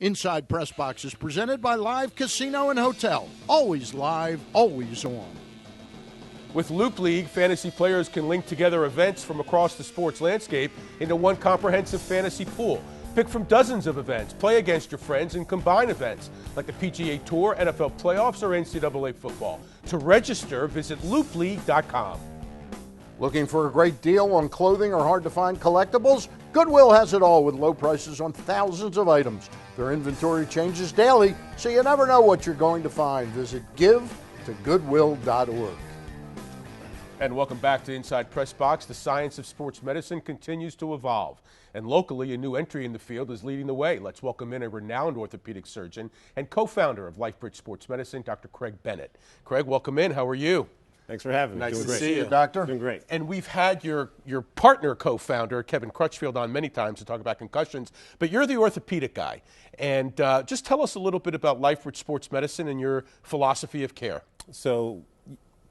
Inside PressBox is presented by Live Casino and Hotel. Always live, always on. With Loop League, fantasy players can link together events from across the sports landscape into one comprehensive fantasy pool. Pick from dozens of events, play against your friends, and combine events like the PGA Tour, NFL playoffs, or NCAA football. To register, visit loopleague.com. Looking for a great deal on clothing or hard-to-find collectibles? Goodwill has it all with low prices on thousands of items. Their inventory changes daily, so you never know what you're going to find. Visit give-to-goodwill.org. And welcome back to Inside PressBox. The science of sports medicine continues to evolve. And locally, a new entry in the field is leading the way. Let's welcome in a renowned orthopedic surgeon and co-founder of LifeBridge Sports Medicine, Dr. Craig Bennett. Craig, welcome in. How are you? Thanks for having me. Nice Doing to great. see you, Doctor. Doing great. And we've had your partner co-founder, Kevin Crutchfield, on many times to talk about concussions, but you're the orthopedic guy. And just tell us a little bit about LifeBridge Sports Medicine and your philosophy of care. So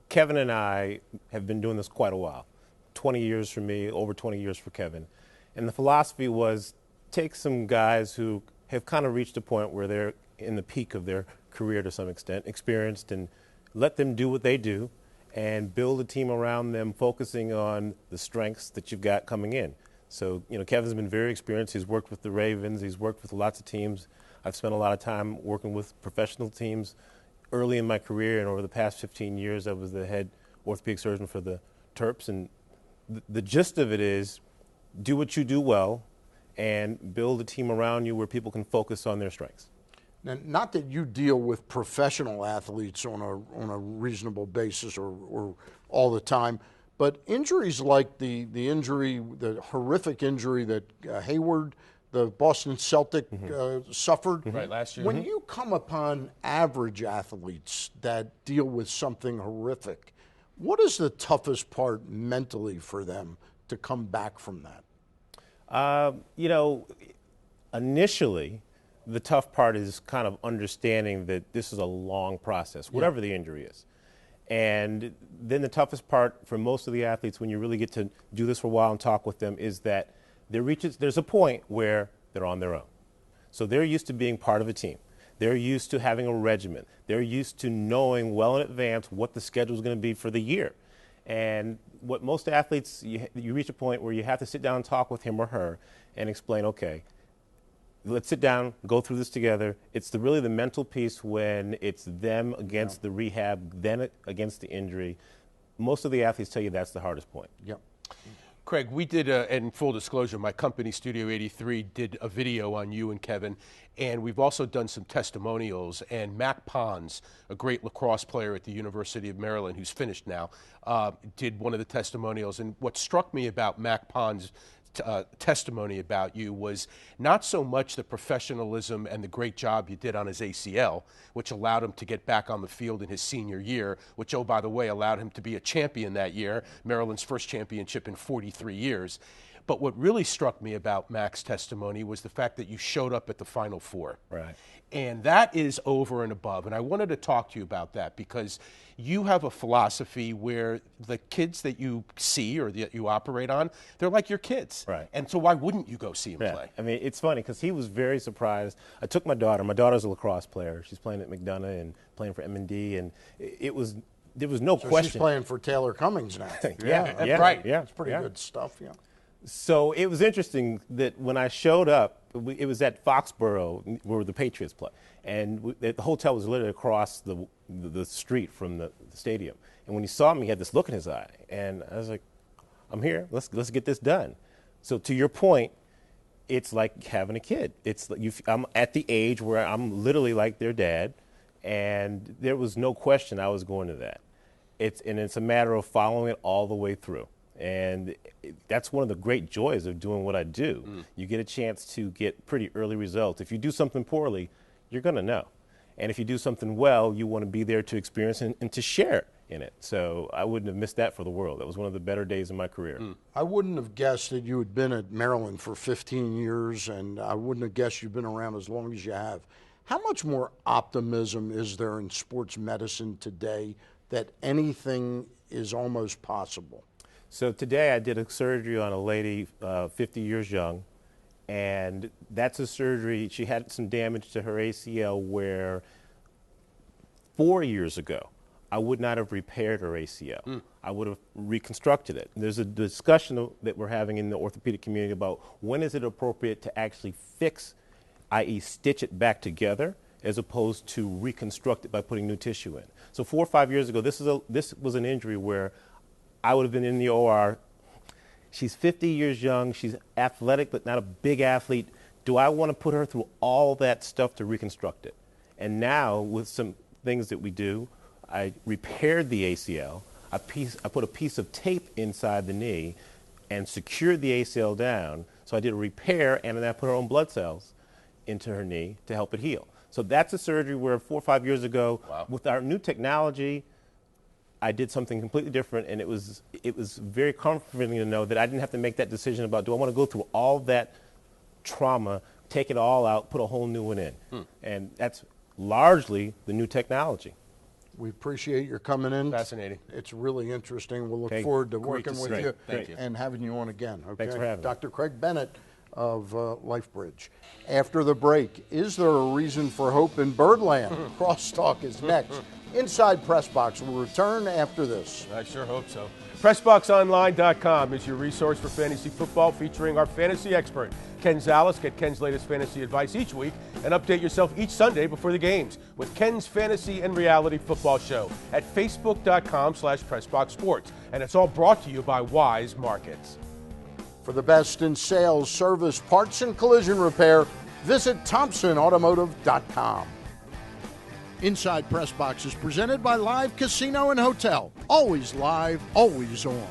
Kevin and I have been doing this quite a while. 20 years for me, over 20 years for Kevin. And the philosophy was take some guys who have kind of reached a point where they're in the peak of their career to some extent, experienced, and let them do what they do and build a team around them focusing on the strengths that you've got coming in. So, Kevin's been very experienced. He's worked with the Ravens. He's worked with lots of teams. I've spent a lot of time working with professional teams early in my career, and over the past 15 years, I was the head orthopedic surgeon for the Terps. And the gist of it is do what you do well and build a team around you where people can focus on their strengths. Now, not that you deal with professional athletes on a reasonable basis or all the time, but injuries like the horrific injury that Hayward, the Boston Celtic, suffered. Right, last year. When you come upon average athletes that deal with something horrific, what is the toughest part mentally for them to come back from that? Initially, the tough part is kind of understanding that this is a long process, whatever the injury is. And then the toughest part for most of the athletes when you really get to do this for a while and talk with them is that there's a point where they're on their own. So they're used to being part of a team. They're used to having a regimen. They're used to knowing well in advance what the schedule is going to be for the year. And what most athletes, you reach a point where you have to sit down and talk with him or her and explain, okay, let's sit down, go through this together. It's really the mental piece when it's them against the rehab, then against the injury. Most of the athletes tell you that's the hardest point. Yep. Craig, we did, in full disclosure, my company, Studio 83, did a video on you and Kevin, and we've also done some testimonials. And Mac Pons, a great lacrosse player at the University of Maryland, who's finished now, did one of the testimonials. And what struck me about Mac Pons' testimony about you was not so much the professionalism and the great job you did on his ACL, which allowed him to get back on the field in his senior year, which, oh, by the way, allowed him to be a champion that year, Maryland's first championship in 43 years. But what really struck me about Mac's testimony was the fact that you showed up at the Final Four. Right. And that is over and above. And I wanted to talk to you about that because you have a philosophy where the kids that you see or that you operate on, they're like your kids. Right. And so why wouldn't you go see him Yeah. play? I mean, it's funny because he was very surprised. I took my daughter. My daughter's a lacrosse player. She's playing at McDonough and playing for M&D. And there was no question. She's playing for Taylor Cummings now. Yeah, right. Yeah, It's pretty good stuff, yeah. So it was interesting that when I showed up, it was at Foxborough where the Patriots play. And the hotel was literally across the street from the stadium. And when he saw me, he had this look in his eye. And I was like, I'm here. Let's get this done. So to your point, it's like having a kid. I'm at the age where I'm literally like their dad. And there was no question I was going to that. It's a matter of following it all the way through. And that's one of the great joys of doing what I do. You get a chance to get pretty early results. If you do something poorly, you're going to know. And if you do something well, you want to be there to experience and to share in it. So I wouldn't have missed that for the world. That was one of the better days of my career. I wouldn't have guessed that you had been at Maryland for 15 years, and I wouldn't have guessed you've been around as long as you have. How much more optimism is there in sports medicine today that anything is almost possible? So today I did a surgery on a lady 50 years young, And that's a surgery. She had some damage to her ACL where 4 years ago, I would not have repaired her ACL. I would have reconstructed it. There's a discussion that we're having in the orthopedic community about when is it appropriate to actually fix, i.e. stitch it back together, as opposed to reconstruct it by putting new tissue in. So 4 or 5 years ago, this was an injury where I would have been in the OR. She's 50 years young. She's athletic, but not a big athlete. Do I want to put her through all that stuff to reconstruct it? And now, with some things that we do, I repaired the ACL. I put a piece of tape inside the knee and secured the ACL down. So I did a repair, and then I put her own blood cells into her knee to help it heal. So that's a surgery where 4 or 5 years ago, with our new technology, I did something completely different, and it was very comforting to know that I didn't have to make that decision about, do I want to go through all that trauma, take it all out, put a whole new one in. And that's largely the new technology. We appreciate your coming in. Fascinating. It's really interesting. We'll look forward to working with you, Thank you and having you on again. Okay? Thanks for having me. Dr. Craig Bennett of LifeBridge. After the break, is there a reason for hope in Birdland? Crosstalk is next. Inside PressBox will return after this. I sure hope so. PressBoxOnline.com is your resource for fantasy football, featuring our fantasy expert, Ken Zales. Get Ken's latest fantasy advice each week and update yourself each Sunday before the games with Ken's Fantasy and Reality Football Show at Facebook.com/PressBoxSports. And it's all brought to you by Wise Markets. For the best in sales, service, parts, and collision repair, visit ThompsonAutomotive.com. Inside PressBox is presented by Live Casino and Hotel. Always live, always on.